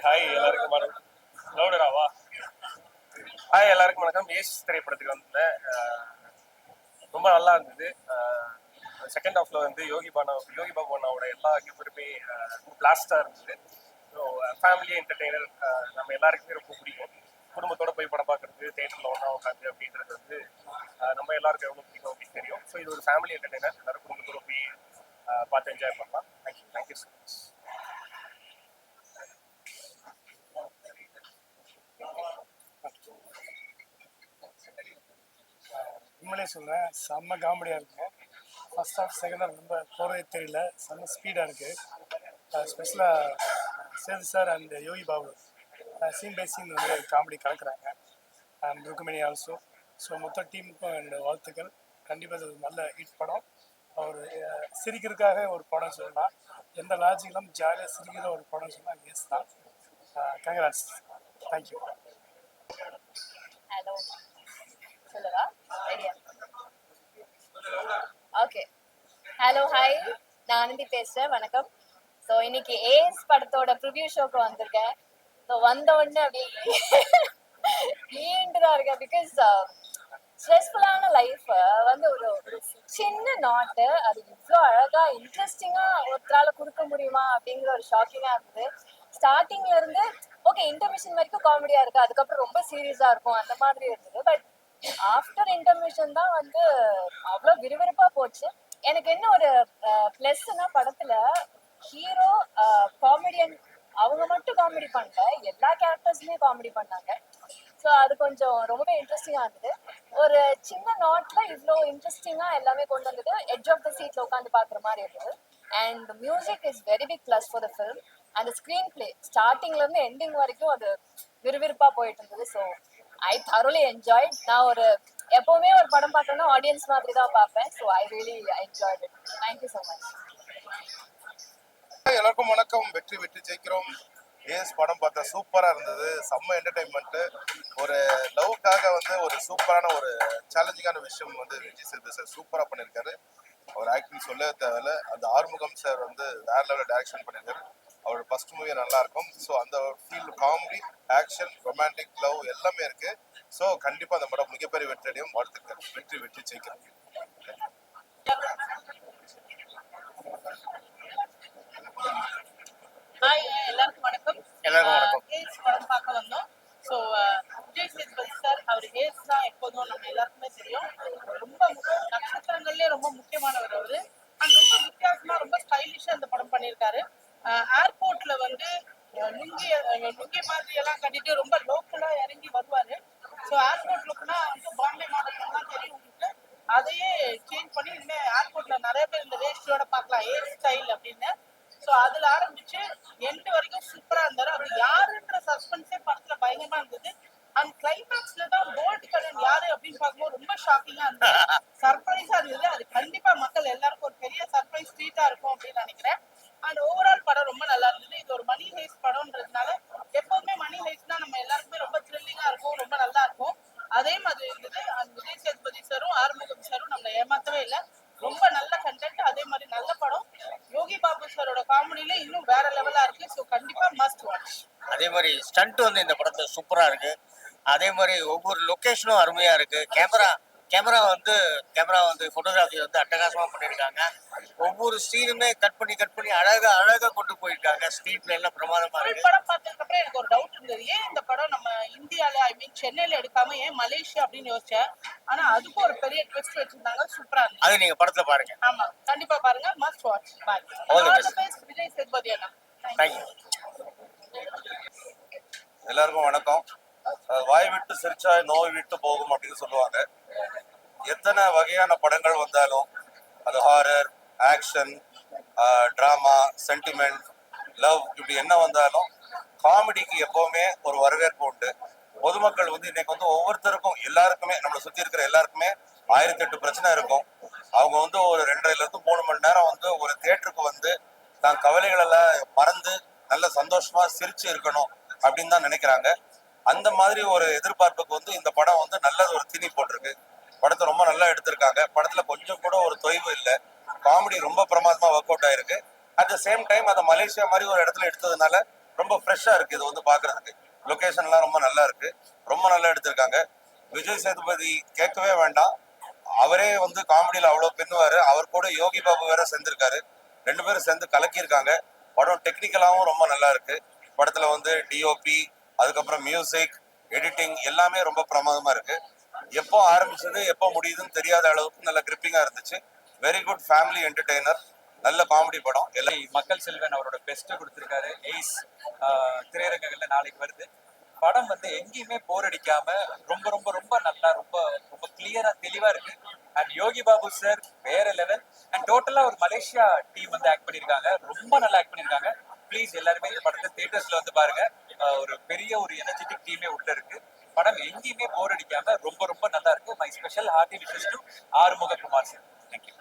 Hi எல்லாருக்கும் வணக்கம். லவுடராவா? Hi எல்லாருக்கும் வணக்கம். ஏஸ் திரைப்படத்துக்கு வந்தேன். ரொம்ப நல்லா இருந்தது. செகண்ட் ஹாஃப்ல வந்து யோகி பாபு அண்ணாவோட எல்லா கிஃப்ட்டுமே பிளாஸ்டா இருந்தது. ஸோ ஃபேமிலி என்டர்டெய்னர் நம்ம எல்லாருக்குமே ரொம்ப பிடிக்கும். குடும்பத்தோட போய் படம் பார்க்கறது, தேட்டரில் ஒன்றா உட்காந்து அப்படின்றது வந்து நம்ம எல்லாருக்கும் எவ்வளோ பிடிக்கும் அப்படின்னு தெரியும். ஸோ இது ஒரு ஃபேமிலி என்டர்டெய்னர். எல்லாரும் குடும்பத்தோட போய் பார்த்து என்ஜாய் பண்ணலாம். Thank you so much. உண்மையிலே சொல்கிறேன், செம்ம காமெடியாக இருக்கும். ஃபர்ஸ்ட் ஹாஃப் செகண்ட் ஹாஃப் ரொம்ப போகிறதே தெரியல, செம்ம ஸ்பீடாக இருக்குது. ஸ்பெஷலாக Sethu sir and Yogi Babu scene by scene வந்து காமெடி கலக்குறாங்க. And Rukmini also. ஸோ மொத்த டீமுக்கும் அண்ட் வாழ்த்துக்கள். கண்டிப்பாக இது ஒரு நல்ல ஹிட் படம். அவர் சிரிக்கிறதுக்காக ஒரு படம் சொல்லலாம், எந்த லாஜிக்கெல்லாம் ஜாலியாக சிரிக்கிற ஒரு படம் சொல்லலாம். எஸ் தான். கங்க்ராட்ஸ். தேங்க்யூ. ஹலோ சொல்லவா? ரெடியா? ஓகே. ஹலோ ஹாய், நான் ஆனந்தி பேசுகிறேன். வணக்கம். ஸோ இன்னைக்கு ஏஸ் படத்தோட ப்ரிவ்யூ ஷோக்கு வந்திருக்கேன். ஸோ வந்த உடனே அப்படியே ஈண்டு தான் இருக்கேன். பிகாஸ் ஸ்ட்ரெஸ்ஃபுல்லான லைஃப் வந்து ஒரு சின்ன நாட்டு அது இவ்வளோ அழகா இன்ட்ரெஸ்டிங்கா ஒருத்தரால கொடுக்க முடியுமா அப்படிங்கிற ஒரு ஷாக்கிங்கா இருந்தது. ஸ்டார்டிங்ல இருந்து ஓகே இன்டர்மிஷன் வரைக்கும் காமெடியா இருக்கு, அதுக்கப்புறம் ரொம்ப சீரியஸா இருக்கும் அந்த மாதிரி இருந்தது. பட் ஆஃப்டர் இன்டர்மிஷன் தான் வந்து அவ்வளோ விறுவிறுப்பா போச்சு. எனக்கு என்ன ஒரு பிளஸ்னா படத்துல ஹீரோ காமெடியன் அவங்க மட்டும் காமெடி பண்ணல, எல்லா கேரக்டர்ஸுமே காமெடி பண்ணாங்க. ஸோ அது கொஞ்சம் ரொம்பவே இன்ட்ரெஸ்டிங்காக இருந்தது. ஒரு சின்ன நாட்ல இவ்வளோ இன்ட்ரெஸ்டிங்காக எல்லாமே கொண்டு வந்தது. எட்ஜ் ஆஃப் த சீட்ல உட்காந்து பார்க்குற மாதிரி இருந்தது. And music is very big plus for the film. அந்த ஸ்க்ரீன் பிளே ஸ்டார்டிங்ல இருந்து எண்டிங் வரைக்கும் அது விறுவிறுப்பாக போயிட்டு இருந்தது. So I thoroughly enjoy. நான் ஒரு எப்பவுமே ஒரு படம் பார்த்தோன்னா ஆடியன்ஸ் மாதிரி தான் பார்ப்பேன். So I really enjoy it. Thank you so much. எல்லாருக்கும் வணக்கம். வெற்றி வெற்றி ஜெயிக்கிறோம். ஏஸ் படம் பார்த்தா சூப்பரா இருந்தது. செம்ம என்டர்டைன்மெண்ட். ஒரு லவ்க்காக வந்து ஒரு சூப்பரான ஒரு சேலஞ்சிங்கான விஷயம் வந்து விஜய் சேதுபதி சார் சூப்பரா பண்ணியிருக்காரு. அவர் ஆக்டிங் சொல்ல தேவையில்ல. அந்த ஆறுமுகம் சார் வந்து வேற லெவலில் டைரக்ஷன் பண்ணியிருக்காரு. அவரோட ஃபர்ஸ்ட் மூவி நல்லா இருக்கும். ஸோ அந்த feel comedy, action, romantic, love எல்லாமே இருக்கு. ஸோ கண்டிப்பா அந்த படம் மிகப்பெரிய வெற்றி அடையும். வாழ்த்துக்கள். வெற்றி வெற்றி ஜெயிக்கிறோம். ஹாய் எல்லாருக்கும் வணக்கம். ஏஸ் படம் பார்க்க வந்தோம். ஸோ விஜய் சேதுபதி சார் அவர் ஏஸ் தான் எப்போதும் நம்ம எல்லாருக்குமே தெரியும். ரொம்ப நட்சத்திரங்கள்லேயே ரொம்ப முக்கியமானவர் அவரு. அண்ட் ரொம்ப வித்தியாசமா ரொம்ப ஸ்டைலிஷா இந்த படம் பண்ணியிருக்காரு. ஏர்போர்ட்ல வந்து லுங்கி மாதிரி எல்லாம் கட்டிட்டு ரொம்ப லோக்கலா இறங்கி வருவாரு. ஸோ ஏர்போர்ட் லுக்னா வந்து பாம்பே மாடல்லாம் தெரியும் உங்களுக்கு. அதையே சேஞ்ச் பண்ணி இனிமேல் ஏர்போர்ட்ல நிறைய பேர் இந்த வேஸ்டியோட பார்க்கலாம் ஏர் ஸ்டைல் அப்படின்னு. ஸோ அதுல ஆரம்பிச்சு எண்டு வரைக்கும் சூப்பரா இருந்தாரு. அவர் யாருன்ற சஸ்பென்ஸே படத்துல பயங்கரமா இருந்தது. அண்ட் கிளைமேக்ஸ்ல தான் கோல்டு கலர் யாரு அப்படின்னு பார்க்கும்போது ரொம்ப ஷாக்கிங்கா இருந்தது, சர்ப்ரைஸா இருந்தது. அது கண்டிப்பா மக்கள் எல்லாருக்கும் ஒரு பெரிய சர்ப்ரைஸ் ட்ரீட்டா இருக்கும் அப்படின்னு நினைக்கிறேன். அண்ட் ஓவரால் படம் ரொம்ப நல்லா இருந்தது. இது ஒரு மணி ஹேஸ்ட் படம்ன்றதுனால எப்பவுமே மணி ஹேஸ்ட்னா நம்ம எல்லாருக்குமே ரொம்ப த்ரில்லிங்கா இருக்கும், ரொம்ப நல்லா இருக்கும். அதே மாதிரி இருந்தது. அண்ட் விஜய் சேதுபதி சாரும் ஆறுமுகம் சாரும் நம்மளை ஏமாத்தவே இல்லை. ரொம்ப நல்ல கண்டென்ட், அதே மாதிரி நல்ல படம். யோகி பாபு சாரோட காமெடியில இன்னும் வேற லெவலா இருக்கு. ஸோ கண்டிப்பா மஸ்ட் வாட்ச். அதே மாதிரி ஸ்டண்ட் வந்து இந்த படத்துல சூப்பரா இருக்கு. அதே மாதிரி ஒவ்வொரு லொக்கேஷனும் அருமையா இருக்கு. கேமரா வந்து போட்டோகிராஃபி வந்து அட்டகாசமா பண்ணியிருக்காங்க. ஒவ்வொரு சீனுமே கட் பண்ணி அழகா கொண்டு போயிருக்காங்க. ஸ்க்ரீன் பிளே எல்லாம் பிரமாதமா இருக்கு. படம் பார்த்ததுக்கு அப்புறம் எனக்கு ஒரு டவுட் இருந்தது, ஏன் இந்த படம் நம்ம இந்தியால சென்னையில எடுக்காம ஏன் மலேசியா அப்படின்னு யோசிச்சேன். ஆனா அதுக்கும் ஒரு பெரிய ட்விஸ்ட் வச்சிருந்தாங்க. சூப்பரா இருந்துச்சு. அது நீங்க படத்துல பாருங்க. ஆமா கண்டிப்பா பாருங்க. Must watch. Bye. All the best. Vijay Sethupathi Anna. Thank you. எல்லாருக்கும் வணக்கம். வாய் விட்டு சிரிச்சா நோய் விட்டு போகும் அப்படின்னு சொல்லுவாங்க. எத்தனை வகையான படங்கள் வந்தாலும் அது horror, action, drama, sentiment, love இப்படி என்ன வந்தாலும் காமெடிக்கு எப்பவுமே ஒரு வரவேற்பு உண்டு. பொதுமக்கள் வந்து இன்னைக்கு வந்து ஒவ்வொருத்தருக்கும் எல்லாருக்குமே நம்மளை சுற்றி இருக்கிற எல்லாருக்குமே 1008 பிரச்சனை இருக்கும். அவங்க வந்து ஒரு 2.5 to 3 மணி நேரம் வந்து ஒரு தியேட்டருக்கு வந்து தான் கவலைகள் எல்லாம் மறந்து நல்ல சந்தோஷமா சிரிச்சு இருக்கணும் அப்படின்னு தான் நினைக்கிறாங்க. அந்த மாதிரி ஒரு எதிர்பார்ப்புக்கு வந்து இந்த படம் வந்து நல்ல ஒரு திணி போட்டிருக்கு. படத்தை ரொம்ப நல்லா எடுத்திருக்காங்க. படத்துல கொஞ்சம் கூட ஒரு தொய்வு இல்லை. காமெடி ரொம்ப பிரமாதமா ஒர்க் அவுட் ஆயிருக்கு. அட் த சேம் டைம் அதை மலேசியா மாதிரி ஒரு இடத்துல எடுத்ததுனால ரொம்ப ஃப்ரெஷ்ஷா இருக்கு இது வந்து பாக்குறதுக்கு. லொகேஷன்லாம் ரொம்ப நல்லா இருக்கு, ரொம்ப நல்லா எடுத்திருக்காங்க. விஜய் சேதுபதி கேட்கவே வேண்டாம், அவரே வந்து காமெடியில அவ்வளவு பின்னுவாரு. அவர் கூட யோகி பாபு வேற சேர்ந்திருக்காரு, ரெண்டு பேரும் சேர்ந்து கலக்கியிருக்காங்க. படம் டெக்னிக்கலாவும் ரொம்ப நல்லா இருக்கு. படத்துல வந்து டிஓபி, அதுக்கப்புறம் மியூசிக், எடிட்டிங் எல்லாமே ரொம்ப பிரமாதமா இருக்கு. எப்போ ஆரம்பிச்சது எப்போ முடியுதுன்னு தெரியாத அளவுக்கு நல்ல கிரிப்பிங்கா இருந்துச்சு. வெரி குட் ஃபேமிலி என்டர்டெய்னர், நல்ல காமெடி படம். எல்லாம் மக்கள் செல்வன் அவரோட பெஸ்ட் கொடுத்திருக்காரு. எய்ஸ் திரையரங்குகள்ல நாளைக்கு வருது. படம் வந்து எங்கேயுமே போர் அடிக்காம ரொம்ப ரொம்ப ரொம்ப நல்லா ரொம்ப ரொம்ப கிளியரா தெளிவா இருக்கு. அண்ட் யோகி பாபு சார் வேற லெவல். அண்ட் டோட்டலா ஒரு மலேசியா டீம் வந்து ஆக்ட் பண்ணிருக்காங்க, ரொம்ப நல்லா ஆக்ட் பண்ணிருக்காங்க. ப்ளீஸ் எல்லாருமே இந்த படத்தை தியேட்டர்ஸ்ல வந்து பாருங்க. ஒரு பெரிய ஒரு எனர்ஜெட்டிக் டீமே உள்ள இருக்கு. படம் எங்கேயுமே போர் அடிக்காம ரொம்ப ரொம்ப நல்லா இருக்கு. My special hearty wishes to Arumuga Kumar sir. Thank you.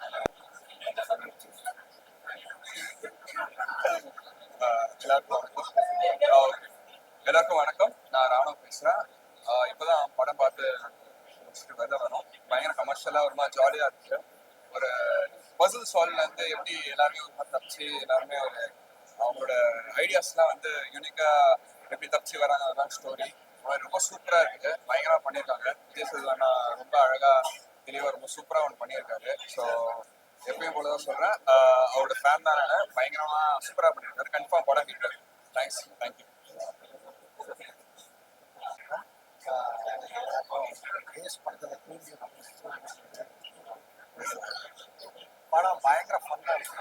எல்லாருக்கும் வணக்கம். நான் ராணுவ பேசுறேன். இப்பதான் படம் பார்த்து முடிச்சுட்டு வெளில வரோம். பயங்கர கமர்ஷியலா ஒரு மாதிரி ஜாலியா இருக்கு. ஒரு பசில் சால்வ்ல இருந்து எப்படி எல்லாருமே ஒரு மாதிரி தப்பிச்சு எல்லாருமே ஒரு அவங்களோட ஐடியாஸ்லாம் வந்து யூனிக்கா எப்படி தப்பிச்சு வராங்க அதெல்லாம் ஸ்டோரி ரொம்ப சூப்பரா இருக்கு. பயங்கரமா பண்ணியிருக்காங்க. விஜய் சேதுபதி ரொம்ப அழகா தெளிவா ரொம்ப சூப்பரா ஒன்று பண்ணியிருக்காரு. ஸோ எப்பயும் போலதான் சொல்றேன், அவரோட ஃபேன் தான் நான். பயங்கரமா சூப்பரா பண்ணியிருக்காரு. கன்ஃபார்ம் படம் ஹிட். தேங்க்ஸ். தேங்க்யூ. படம் பயங்கர ஃபன்னா இருக்கு.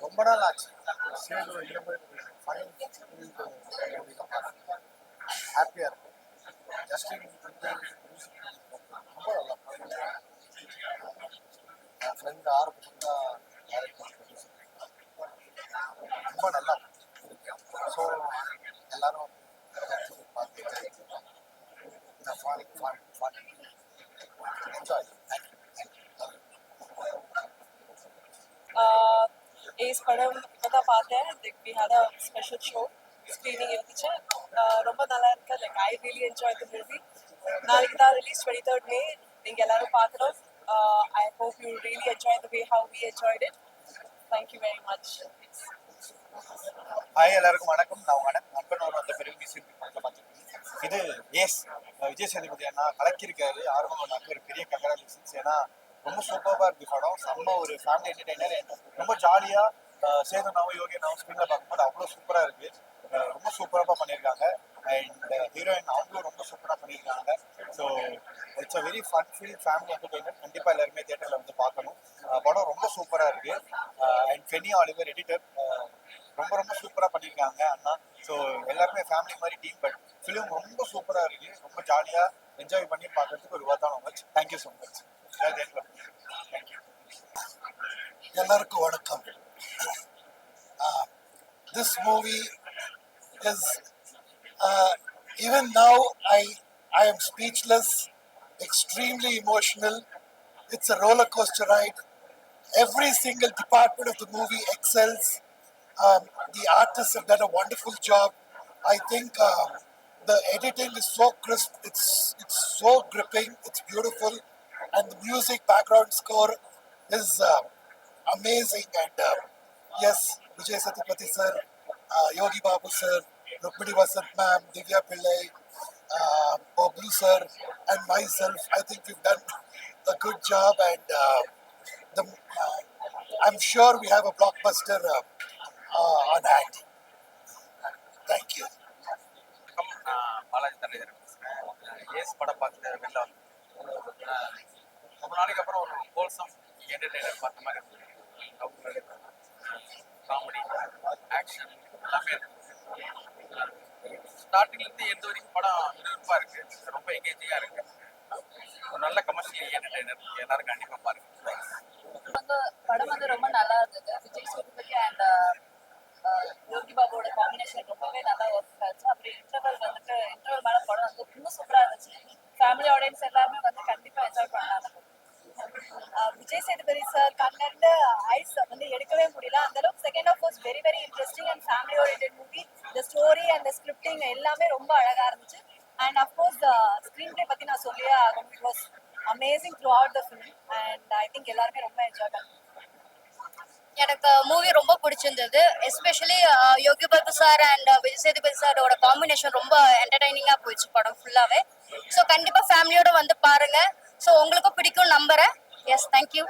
ரொம்ப நாள் ஆச்சு சேது ஹாப்பியா இருக்கும். ஜஸ்டின் வந்து ரொம்ப நல்லா என் ஃப்ரெண்ட் ஆரம்பத்தில் தான் ரொம்ப நல்லா ஸோ எல்லாரும் பார்த்து என்ஜாய். ஏஸ் படம் இப்போதான் பார்த்தேன். Like we had a special show screening இருந்துச்சு. ரொம்ப நல்லா இருக்கு. Like I really enjoy the movie. நாளைக்கு தான் ரிலீஸ் 23rd May. நீங்கள் எல்லாரும் பார்க்கணும். I hope you really enjoy the way how we enjoyed it. Thank you very much. Hi, எல்லாருக்கும் வணக்கம். நான் உங்க நண்பன் அந்த பெரிய படத்தை பார்த்துருக்கேன். இது எஸ் விஜய் சேதுபதி அண்ணா கலக்கியிருக்காரு. ஆர்வம் அண்ணாக்கு ஒரு பெரிய கங்க்ராச்சுலேஷன்ஸ். ஏன்னா ரொம்ப சூப்பராக இருக்கு படம். செம்ம ஒரு ஃபேமிலி என்டர்டைனர். ரொம்ப ஜாலியாக சேதுனாவும் யோகி அண்ணாவும் ஸ்க்ரீனில் பார்க்கும்போது அவ்வளோ சூப்பராக இருக்கு. ரொம்ப சூப்பராக பண்ணியிருக்காங்க. அண்ட் ஹீரோயின் அவங்களும் ரொம்ப சூப்பராக பண்ணியிருக்காங்க. So it's a very fun feel family entertainer. கண்டிப்பாக எல்லாருமே தியேட்டரில் வந்து பார்க்கணும். படம் ரொம்ப சூப்பராக இருக்கு. அண்ட் ஃபெனி ஆலிவர் எடிட்டர் ரொம்ப ரொம்ப சூப்பராக பண்ணியிருக்காங்க அண்ணா. ஸோ எல்லாருமே ஃபேமிலி மாதிரி டீம். பட் ஃபிலிம் ரொம்ப சூப்பராக இருக்கு. ரொம்ப ஜாலியாக என்ஜாய் பண்ணி பார்க்கறதுக்கு ஒரு வாத்தான மச். Thank you so much. தேங்க்யூ. எல்லாருக்கும் வணக்கம். This movie is even now I am speechless, extremely emotional. It's a roller coaster ride. Every single department of the movie excels. The artists have done a wonderful job. I think the editing is so crisp. It's so gripping. It's beautiful, and the music background score is amazing. And yes, Vijay Sethupathi sir, Yogi Babu sir, Rukmini Vasant ma'am, Divya Pillai, Boblu sir, and myself. I think we've done a good job, and I'm sure we have a blockbuster on hand. Thank you. Balaji தண்டை பேசுகிறேன். Ace படம் பார்த்துட்டு வெளில வந்து ரொம்ப நாளைக்கு அப்புறம் ஒரு ஹோல்சம் என்டர்டெய்னர் பார்த்த மாதிரி இருந்தது. காமெடி, ஆக்ஷன் எல்லாமே இருக்கு. ஸ்டார்டிங்லேருந்து எந்த வரைக்கும் படம் விறுவிறுப்பாக இருக்கு. ரொம்ப எங்கேஜிங்காக இருக்கு. ஒரு நல்ல கமர்ஷியல் என்டர்டெய்னர். எல்லாரும் கண்டிப்பாக பாருங்க. படம் வந்து ரொம்ப நல்லா இருந்தது. விஜய் சேதுபதி அண்ட் யோகி பாபுவோட காம்பினேஷன் ரொம்பவே நல்லா ஒர்க் ஆச்சு. அப்புறம் இன்டர்வல் மேல படம் வந்து இன்னும் சூப்பரா இருந்துச்சு. ஃபேமிலி ஆடியன்ஸ் எல்லாருமே வந்து கண்டிப்பா என்ஜாய் பண்ணாங்க. விஜய் சேதுபதி சார் கண்ணிலிருந்து ஐஸ் வந்து எடுக்கவே முடியல. அந்த அளவுக்கு second half was very very interesting and family oriented movie. The story and scripting எல்லாமே ரொம்ப அழகா இருந்துச்சு. அண்ட் அஃப்கோர்ஸ் ஸ்க்ரீன் பிளே பத்தி நான் சொல்லியே ஆகணும். It was amazing through out the film. And I think எல்லாருமே ரொம்ப என்ஜாய் பண்ணாங்க. எனக்கு மூவி ரொம்ப பிடிச்சிருந்தது. Especially Yogi Babu sir and Vijay Sethupathi சாரோட காம்பினேஷன் ரொம்ப என்டர்டைனிங்காக போயிடுச்சு படம் ஃபுல்லாகவே. ஸோ கண்டிப்பாக ஃபேமிலியோட வந்து பாருங்க. ஸோ உங்களுக்கும் பிடிக்கும் நம்புறேன். Yes, thank you.